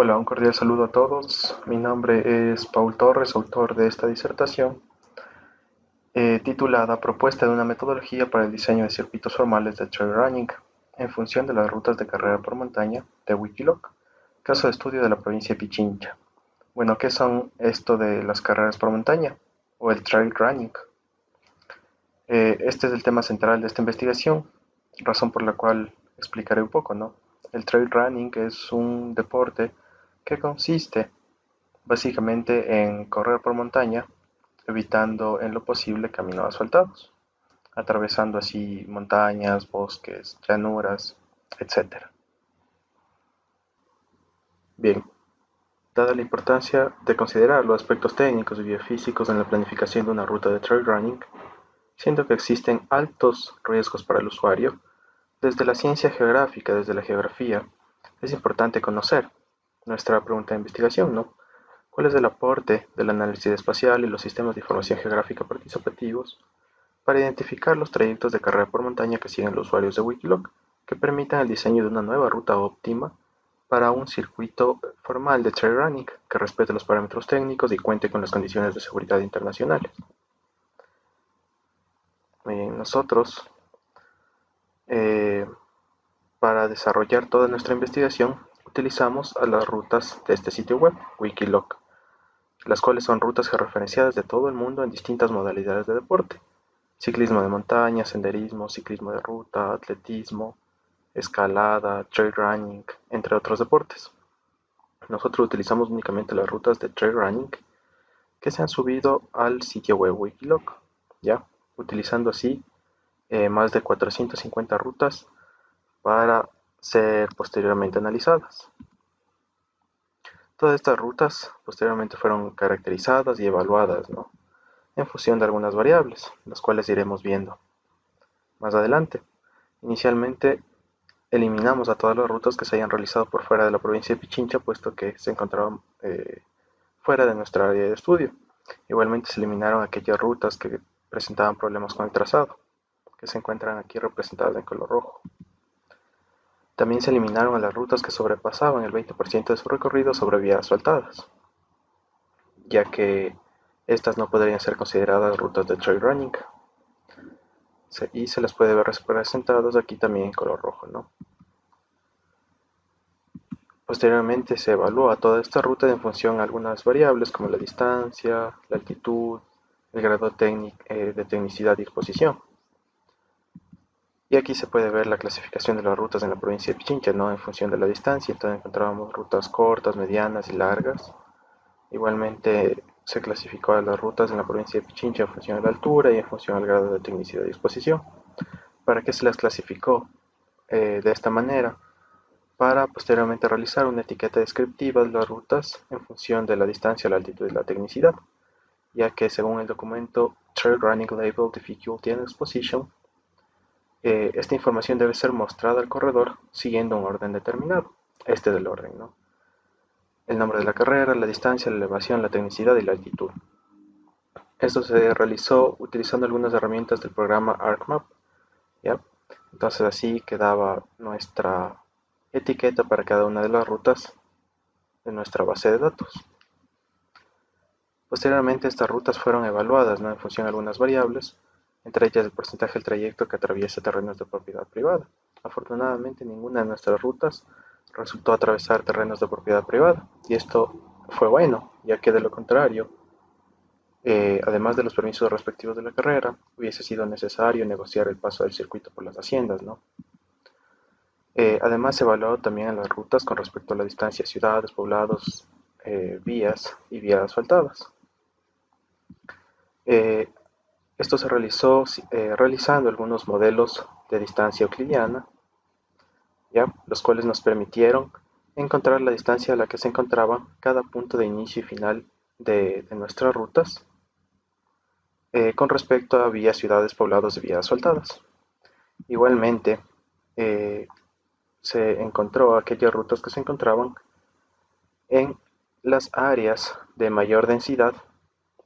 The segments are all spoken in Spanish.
Hola, un cordial saludo a todos. Mi nombre es Paul Torres, autor de esta disertación titulada Propuesta de una metodología para el diseño de circuitos formales de trail running en función de las rutas de carrera por montaña de Wikiloc, caso de estudio de la provincia de Pichincha. Bueno, ¿qué son esto de las carreras por montaña o el trail running? Este es el tema central de esta investigación, razón por la cual explicaré un poco, ¿no? El trail running es un deporte que consiste básicamente en correr por montaña, evitando en lo posible caminos asfaltados, atravesando así montañas, bosques, llanuras, etc. Bien, dada la importancia de considerar los aspectos técnicos y biofísicos en la planificación de una ruta de trail running, siendo que existen altos riesgos para el usuario, desde la ciencia geográfica, desde la geografía, es importante conocer nuestra pregunta de investigación, ¿no? ¿Cuál es el aporte del análisis espacial y los sistemas de información geográfica participativos para identificar los trayectos de carrera por montaña que siguen los usuarios de Wikiloc que permitan el diseño de una nueva ruta óptima para un circuito formal de trail running que respete los parámetros técnicos y cuente con las condiciones de seguridad internacionales? Nosotros, eh, para desarrollar toda nuestra investigación, utilizamos a las rutas de este sitio web, Wikiloc, las cuales son rutas georreferenciadas de todo el mundo en distintas modalidades de deporte: ciclismo de montaña, senderismo, ciclismo de ruta, atletismo, escalada, trail running, entre otros deportes. Nosotros utilizamos únicamente las rutas de trail running que se han subido al sitio web Wikiloc, ¿ya? Utilizando así más de 450 rutas para ser posteriormente analizadas. Todas estas rutas posteriormente fueron caracterizadas y evaluadas, ¿no?, en función de algunas variables, las cuales iremos viendo más adelante. Inicialmente eliminamos a todas las rutas que se hayan realizado por fuera de la provincia de Pichincha, puesto que se encontraban fuera de nuestra área de estudio. Igualmente se eliminaron aquellas rutas que presentaban problemas con el trazado, que se encuentran aquí representadas en color rojo. También se eliminaron a las rutas que sobrepasaban el 20% de su recorrido sobre vías asfaltadas, ya que estas no podrían ser consideradas rutas de trail running, y se las puede ver representadas aquí también en color rojo, ¿no? Posteriormente se evalúa toda esta ruta en función a algunas variables como la distancia, la altitud, el grado de tecnicidad y exposición. Y aquí se puede ver la clasificación de las rutas en la provincia de Pichincha, ¿no?, en función de la distancia. Entonces encontrábamos rutas cortas, medianas y largas. Igualmente se clasificó a las rutas en la provincia de Pichincha en función de la altura y en función al grado de tecnicidad y exposición. ¿Para qué se las clasificó de esta manera? Para posteriormente realizar una etiqueta descriptiva de las rutas en función de la distancia, la altitud y la tecnicidad, ya que según el documento Trail Running Label Difficulty and Exposition, esta información debe ser mostrada al corredor siguiendo un orden determinado. Este es el orden, ¿no? El nombre de la carrera, la distancia, la elevación, la tecnicidad y la altitud. Esto se realizó utilizando algunas herramientas del programa ArcMap, ¿ya? Entonces así quedaba nuestra etiqueta para cada una de las rutas de nuestra base de datos. Posteriormente estas rutas fueron evaluadas, ¿no?, en función de algunas variables, entre ellas el porcentaje del trayecto que atraviesa terrenos de propiedad privada. Afortunadamente ninguna de nuestras rutas resultó atravesar terrenos de propiedad privada, y esto fue bueno, ya que de lo contrario, además de los permisos respectivos de la carrera, hubiese sido necesario negociar el paso del circuito por las haciendas, ¿no? Además se evaluó también las rutas con respecto a la distancia a ciudades, poblados, vías y vías asfaltadas. Eh, Esto se realizó realizando algunos modelos de distancia euclidiana, ¿ya?, los cuales nos permitieron encontrar la distancia a la que se encontraba cada punto de inicio y final de nuestras rutas con respecto a vías, ciudades, poblados y vías asfaltadas. Igualmente, eh, se encontró aquellas rutas que se encontraban en las áreas de mayor densidad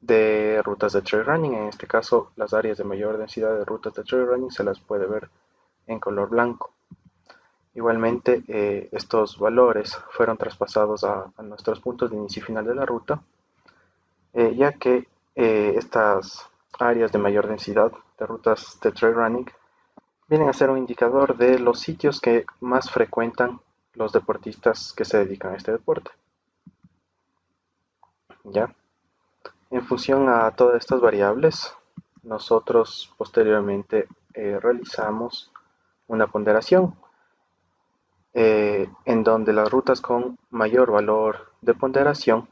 de rutas de trail running. En este caso, las áreas de mayor densidad de rutas de trail running se las puede ver en color blanco. Igualmente, estos valores fueron traspasados a nuestros puntos de inicio y final de la ruta, ya que estas áreas de mayor densidad de rutas de trail running vienen a ser un indicador de los sitios que más frecuentan los deportistas que se dedican a este deporte. ¿Ya? En función a todas estas variables, nosotros posteriormente realizamos una ponderación en donde las rutas con mayor valor de ponderación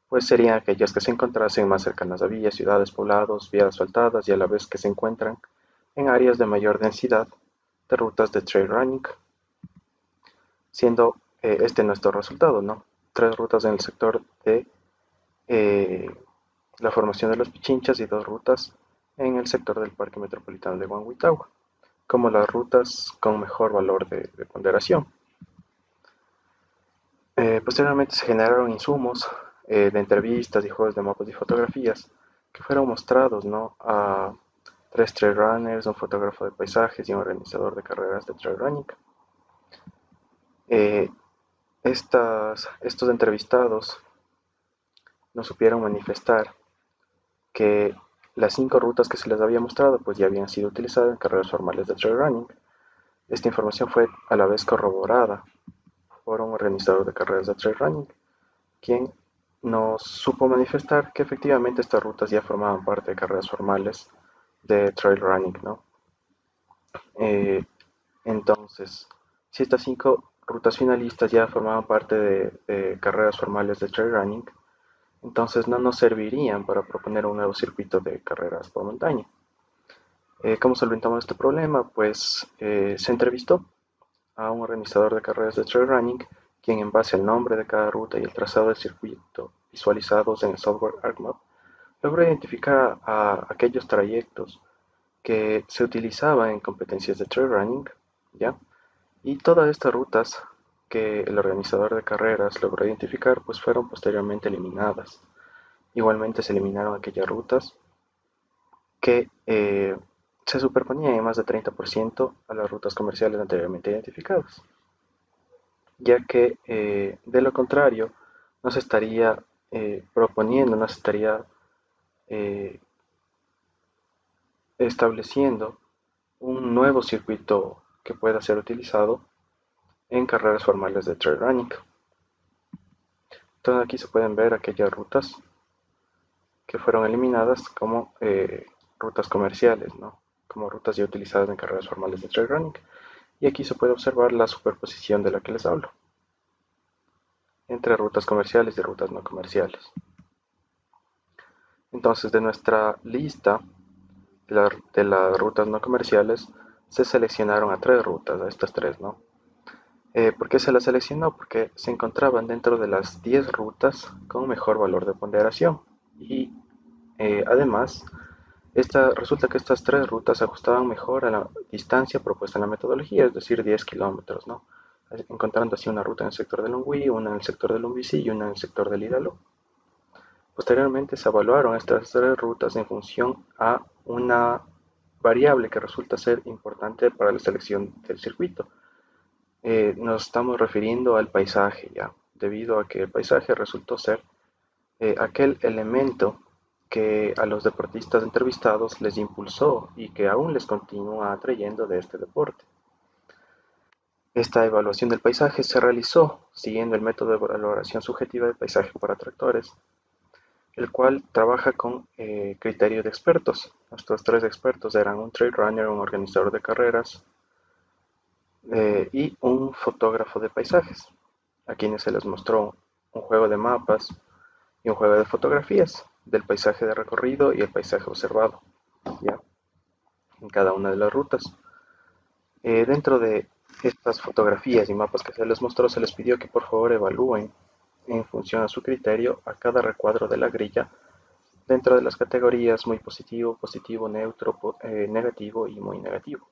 pues serían aquellas que se encontrasen más cercanas a villas, ciudades, poblados, vías asfaltadas y a la vez que se encuentran en áreas de mayor densidad de rutas de trail running, siendo este nuestro resultado, ¿no? 3 rutas en el sector de eh, la formación de los Pichinchas y 2 rutas en el sector del Parque Metropolitano de Huanhuitagua, como las rutas con mejor valor de ponderación. Posteriormente se generaron insumos de entrevistas y juegos de mapas y fotografías que fueron mostrados, ¿no?, a 3 trail runners, un fotógrafo de paisajes y un organizador de carreras de trail running. Eh, estos entrevistados nos supieron manifestar que las 5 rutas que se les había mostrado pues ya habían sido utilizadas en carreras formales de trail running. Esta información fue a la vez corroborada por un organizador de carreras de trail running, quien nos supo manifestar que efectivamente estas rutas ya formaban parte de carreras formales de trail running, ¿no? Eh, entonces, si estas 5 rutas finalistas ya formaban parte de carreras formales de trail running, entonces no nos servirían para proponer un nuevo circuito de carreras por montaña. ¿Cómo solventamos este problema? Pues se entrevistó a un organizador de carreras de trail running, quien en base al nombre de cada ruta y el trazado del circuito visualizados en el software ArcMap, logró identificar a aquellos trayectos que se utilizaban en competencias de trail running, ¿ya? Y todas estas rutas que el organizador de carreras logró identificar, pues fueron posteriormente eliminadas. Igualmente se eliminaron aquellas rutas que se superponían en más de 30% a las rutas comerciales anteriormente identificadas, ya que de lo contrario nos estaría proponiendo, nos estaría eh, estableciendo un nuevo circuito que pueda ser utilizado en carreras formales de trail running. Entonces aquí se pueden ver aquellas rutas que fueron eliminadas como rutas comerciales, ¿no?, como rutas ya utilizadas en carreras formales de trail running. Y aquí se puede observar la superposición de la que les hablo, entre rutas comerciales y rutas no comerciales. Entonces, de nuestra lista de las rutas no comerciales, se seleccionaron a 3 rutas, a estas 3, ¿no? ¿Por qué se las seleccionó? Porque se encontraban dentro de las 10 rutas con mejor valor de ponderación. Y además, resulta que estas 3 rutas se ajustaban mejor a la distancia propuesta en la metodología, es decir, 10 kilómetros, ¿no? Encontrando así una ruta en el sector del Longwy, una en el sector del Lumbici y una en el sector del Hidalgo. Posteriormente se evaluaron estas 3 rutas en función a una variable que resulta ser importante para la selección del circuito. Nos estamos refiriendo al paisaje ya, debido a que el paisaje resultó ser aquel elemento que a los deportistas entrevistados les impulsó y que aún les continúa atrayendo de este deporte. Esta evaluación del paisaje se realizó siguiendo el método de valoración subjetiva del paisaje por atractores, el cual trabaja con criterio de expertos. Nuestros 3 expertos eran un trail runner, un organizador de carreras y un fotógrafo de paisajes, a quienes se les mostró un juego de mapas y un juego de fotografías del paisaje de recorrido y el paisaje observado, ¿ya?, en cada una de las rutas. Dentro de estas fotografías y mapas que se les mostró, se les pidió que por favor evalúen en función a su criterio a cada recuadro de la grilla dentro de las categorías muy positivo, positivo, neutro, negativo y muy negativo.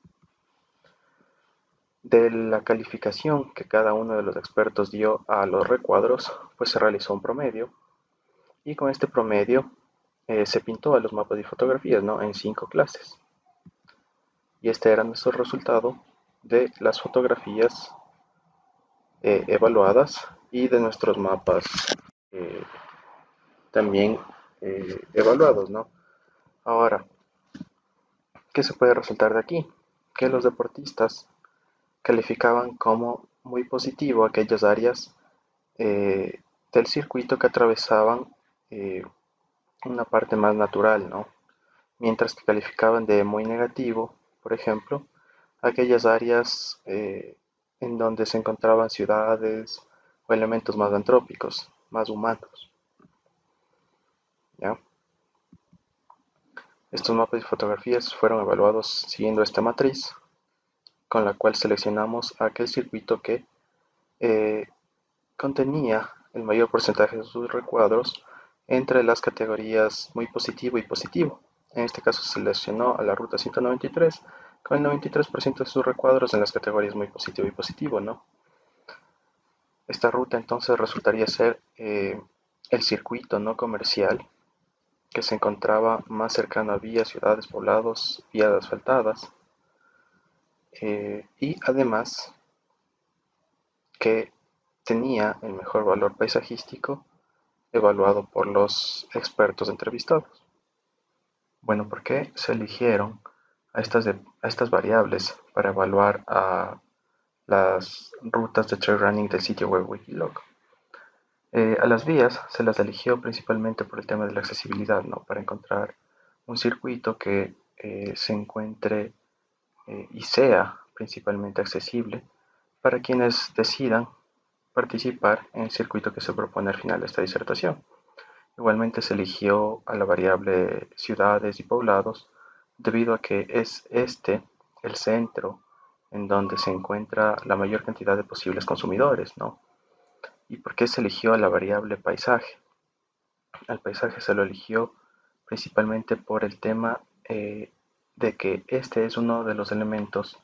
De la calificación que cada uno de los expertos dio a los recuadros, pues se realizó un promedio y con este promedio se pintó a los mapas y fotografías, ¿no?, en 5 clases. Y este era nuestro resultado de las fotografías evaluadas y de nuestros mapas eh, también evaluados, ¿no? Ahora, ¿qué se puede resultar de aquí? Que los deportistas calificaban como muy positivo aquellas áreas eh, del circuito que atravesaban eh, una parte más natural, ¿no? Mientras que calificaban de muy negativo, por ejemplo, aquellas áreas en donde se encontraban ciudades o elementos más antrópicos, más humanos, ¿ya? Estos mapas y fotografías fueron evaluados siguiendo esta matriz, con la cual seleccionamos aquel circuito que eh, contenía el mayor porcentaje de sus recuadros entre las categorías muy positivo y positivo. En este caso se seleccionó a la ruta 193 con el 93% de sus recuadros en las categorías muy positivo y positivo, ¿no? Esta ruta entonces resultaría ser el circuito no comercial que se encontraba más cercano a vías, ciudades, poblados, vías asfaltadas y además que tenía el mejor valor paisajístico evaluado por los expertos entrevistados. Bueno, ¿por qué se eligieron a estas variables para evaluar a las rutas de trail running del sitio web Wikiloc? A las vías se las eligió principalmente por el tema de la accesibilidad, ¿no? Para encontrar un circuito que se encuentre y sea principalmente accesible para quienes decidan participar en el circuito que se propone al final de esta disertación. Igualmente se eligió a la variable ciudades y poblados debido a que es este el centro en donde se encuentra la mayor cantidad de posibles consumidores, ¿no? ¿Y por qué se eligió a la variable paisaje? Al paisaje se lo eligió principalmente por el tema de que este es uno de los elementos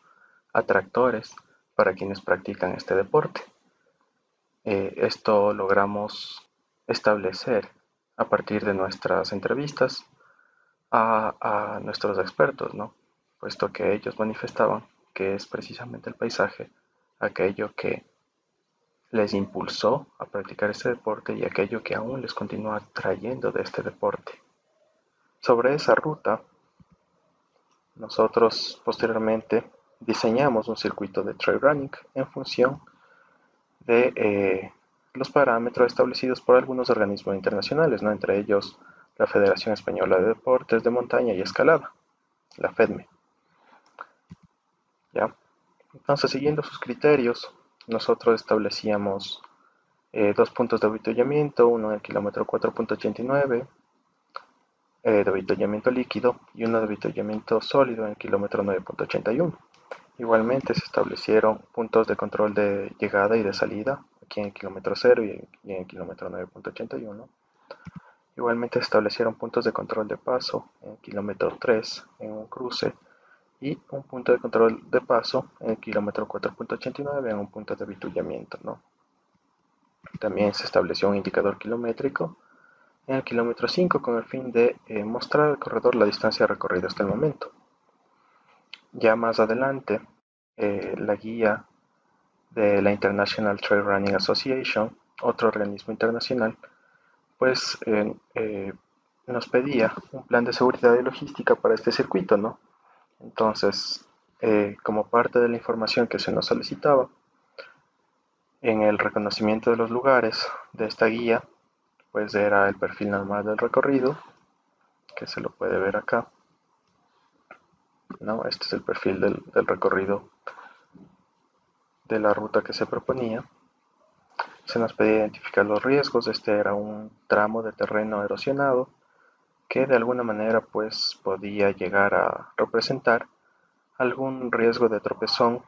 atractores para quienes practican este deporte. Esto logramos establecer a partir de nuestras entrevistas a nuestros expertos, ¿no? Puesto que ellos manifestaban que es precisamente el paisaje aquello que les impulsó a practicar este deporte y aquello que aún les continúa trayendo de este deporte. Sobre esa ruta, nosotros posteriormente diseñamos un circuito de trail running en función de los parámetros establecidos por algunos organismos internacionales, ¿no? Entre ellos la Federación Española de Deportes de Montaña y Escalada, la FEDME. ¿Ya? Entonces, siguiendo sus criterios, nosotros establecíamos dos puntos de avituallamiento, uno en el kilómetro 4.89 de avituallamiento líquido y uno de avituallamiento sólido en el kilómetro 9.81. Igualmente se establecieron puntos de control de llegada y de salida, aquí en el kilómetro 0 y en el kilómetro 9.81. Igualmente se establecieron puntos de control de paso en el kilómetro 3 en un cruce y un punto de control de paso en el kilómetro 4.89 en un punto de avituallamiento, ¿no? También se estableció un indicador kilométrico en el kilómetro 5 con el fin de mostrar al corredor la distancia recorrida hasta el momento. Ya más adelante, la guía de la International Trail Running Association, otro organismo internacional, pues nos pedía un plan de seguridad y logística para este circuito, ¿no? Entonces, como parte de la información que se nos solicitaba, en el reconocimiento de los lugares de esta guía, pues era el perfil normal del recorrido, que se lo puede ver acá, ¿no? Este es el perfil del recorrido de la ruta que se proponía. Se nos pedía identificar los riesgos. Este era un tramo de terreno erosionado que de alguna manera pues podía llegar a representar algún riesgo de tropezón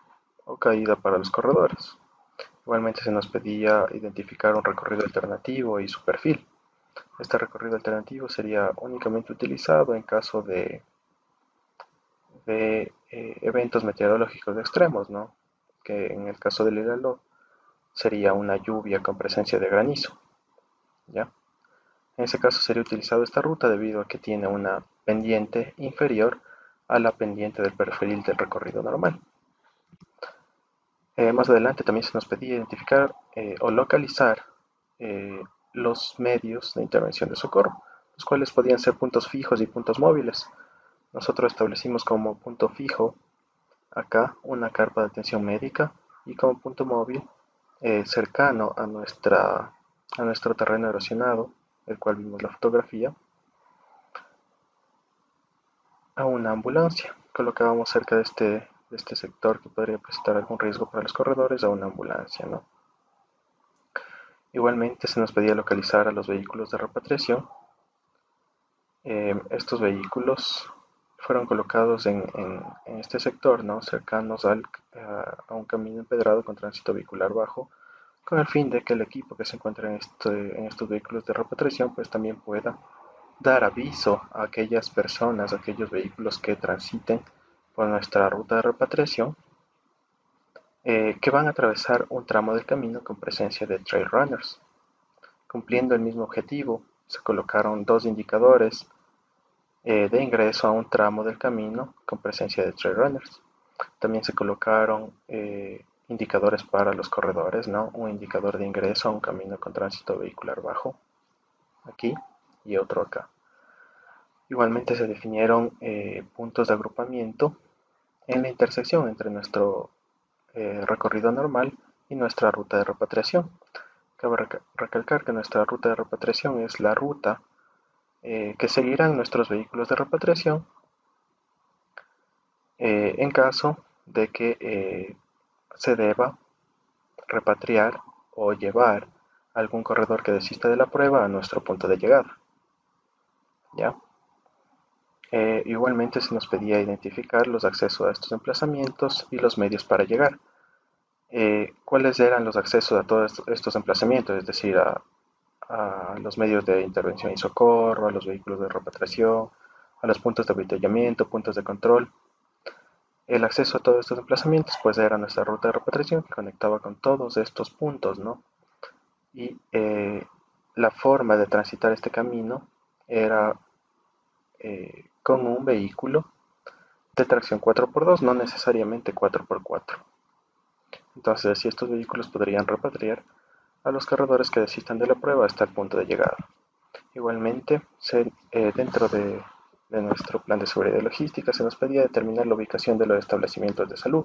o caída para los corredores. Igualmente se nos pedía identificar un recorrido alternativo y su perfil. Este recorrido alternativo sería únicamente utilizado en caso de eventos meteorológicos extremos, ¿no? Que en el caso del Hidalgo sería una lluvia con presencia de granizo, ¿ya? En ese caso sería utilizado esta ruta debido a que tiene una pendiente inferior a la pendiente del perfil del recorrido normal. Más adelante también se nos pedía identificar o localizar eh, los medios de intervención de socorro, los cuales podían ser puntos fijos y puntos móviles. Nosotros establecimos como punto fijo acá una carpa de atención médica y como punto móvil cercano a nuestro terreno erosionado, el cual vimos la fotografía, a una ambulancia. Colocábamos cerca de este sector que podría presentar algún riesgo para los corredores a una ambulancia, ¿no? Igualmente se nos pedía localizar a los vehículos de repatriación. Estos vehículos fueron colocados en este sector, ¿no? Cercanos a un camino empedrado con tránsito vehicular bajo, con el fin de que el equipo que se encuentra en estos vehículos de repatriación pues también pueda dar aviso a aquellas personas, a aquellos vehículos que transiten por nuestra ruta de repatriación, que van a atravesar un tramo del camino con presencia de trail runners. Cumpliendo el mismo objetivo, se colocaron dos indicadores de ingreso a un tramo del camino con presencia de trail runners. También se colocaron indicadores para los corredores, ¿no? Un indicador de ingreso a un camino con tránsito vehicular bajo, aquí, y otro acá. Igualmente se definieron puntos de agrupamiento en la intersección entre nuestro recorrido normal y nuestra ruta de repatriación. Cabe recalcar que nuestra ruta de repatriación es la ruta que seguirán nuestros vehículos de repatriación en caso de que se deba repatriar o llevar algún corredor que desista de la prueba a nuestro punto de llegada. ¿Ya? Igualmente se nos pedía identificar los accesos a estos emplazamientos y los medios para llegar. ¿Cuáles eran los accesos a todos estos emplazamientos? Es decir, a los medios de intervención y socorro, a los vehículos de repatriación, a los puntos de avituallamiento, puntos de control. El acceso a todos estos emplazamientos pues era nuestra ruta de repatriación que conectaba con todos estos puntos, ¿no? Y la forma de transitar este camino era con un vehículo de tracción 4x2, no necesariamente 4x4. Entonces, así estos vehículos podrían repatriar a los corredores que desistan de la prueba hasta el punto de llegada. Igualmente, dentro de nuestro plan de seguridad y logística se nos pedía determinar la ubicación de los establecimientos de salud.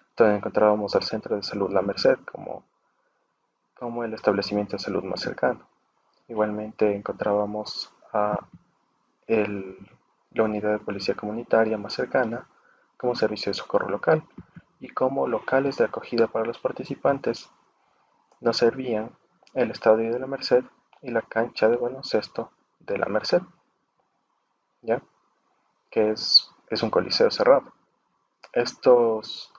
Entonces encontrábamos al Centro de Salud La Merced como el establecimiento de salud más cercano. Igualmente encontrábamos a el, la unidad de policía comunitaria más cercana como servicio de socorro local y como locales de acogida para los participantes nos servían el estadio de la Merced y la cancha de baloncesto de la Merced, ¿ya? Que es un coliseo cerrado. Estos,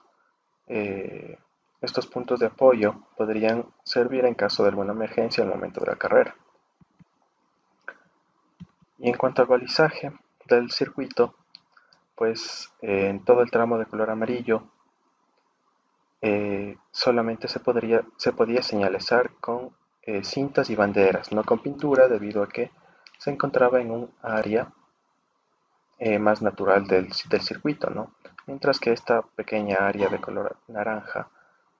eh, estos puntos de apoyo podrían servir en caso de alguna emergencia al momento de la carrera. Y en cuanto al balizaje del circuito, pues en todo el tramo de color amarillo solamente se podía señalizar con cintas y banderas, no con pintura, debido a que se encontraba en un área más natural del circuito, ¿no? Mientras que esta pequeña área de color naranja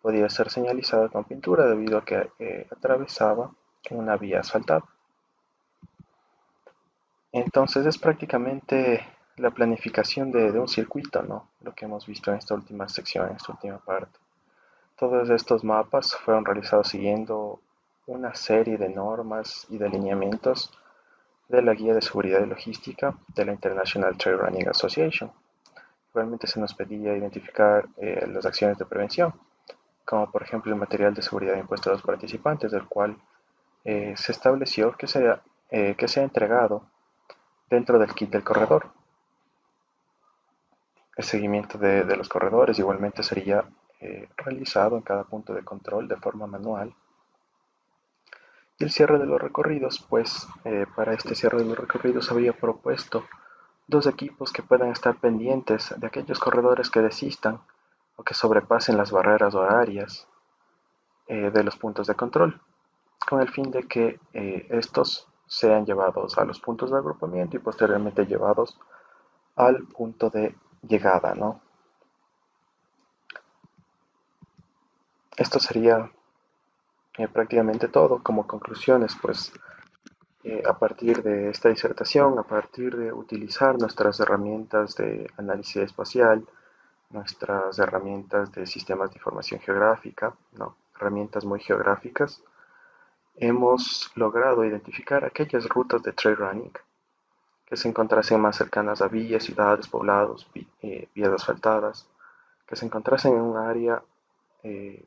podía ser señalizada con pintura debido a que atravesaba una vía asfaltada. Entonces es prácticamente la planificación de un circuito, ¿no? Lo que hemos visto en esta última sección, en esta última parte. Todos estos mapas fueron realizados siguiendo una serie de normas y de lineamientos de la Guía de Seguridad y Logística de la International Trail Running Association. Igualmente se nos pedía identificar las acciones de prevención, como por ejemplo el material de seguridad impuesto a los participantes, del cual se estableció que sea entregado dentro del kit del corredor. El seguimiento de los corredores igualmente sería realizado en cada punto de control de forma manual. Y el cierre de los recorridos, pues para este cierre de los recorridos había propuesto dos equipos que puedan estar pendientes de aquellos corredores que desistan o que sobrepasen las barreras horarias de los puntos de control, con el fin de que estos sean llevados a los puntos de agrupamiento y posteriormente llevados al punto de llegada, ¿no? Esto sería prácticamente todo. Como conclusiones, pues a partir de esta disertación, a partir de utilizar nuestras herramientas de análisis espacial, nuestras herramientas de sistemas de información geográfica, ¿no? Herramientas muy geográficas, hemos logrado identificar aquellas rutas de trail running que se encontrasen más cercanas a villas, ciudades, poblados, vías asfaltadas, que se encontrasen en un área eh,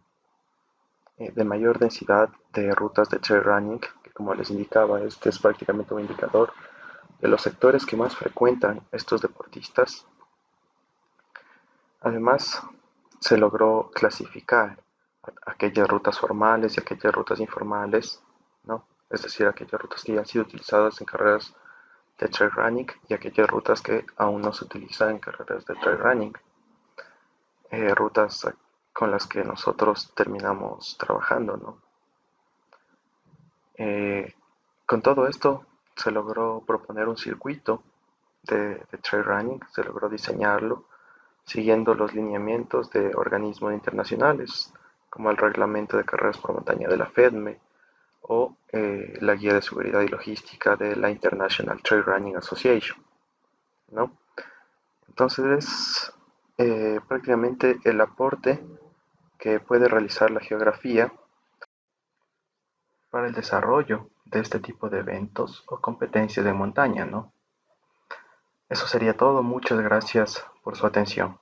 de mayor densidad de rutas de trail running, que como les indicaba, este es prácticamente un indicador de los sectores que más frecuentan estos deportistas. Además, se logró clasificar aquellas rutas formales y aquellas rutas informales, ¿no? Es decir, aquellas rutas que ya han sido utilizadas en carreras de trail running y aquellas rutas que aún no se utilizan en carreras de trail running. Rutas con las que nosotros terminamos trabajando, ¿no? Eh, con todo esto se logró proponer un circuito de trail running, se logró diseñarlo siguiendo los lineamientos de organismos internacionales, como el Reglamento de Carreras por Montaña de la FEDME o la Guía de Seguridad y Logística de la International Trail Running Association, ¿no? Entonces es prácticamente el aporte que puede realizar la geografía para el desarrollo de este tipo de eventos o competencias de montaña, ¿no? Eso sería todo. Muchas gracias por su atención.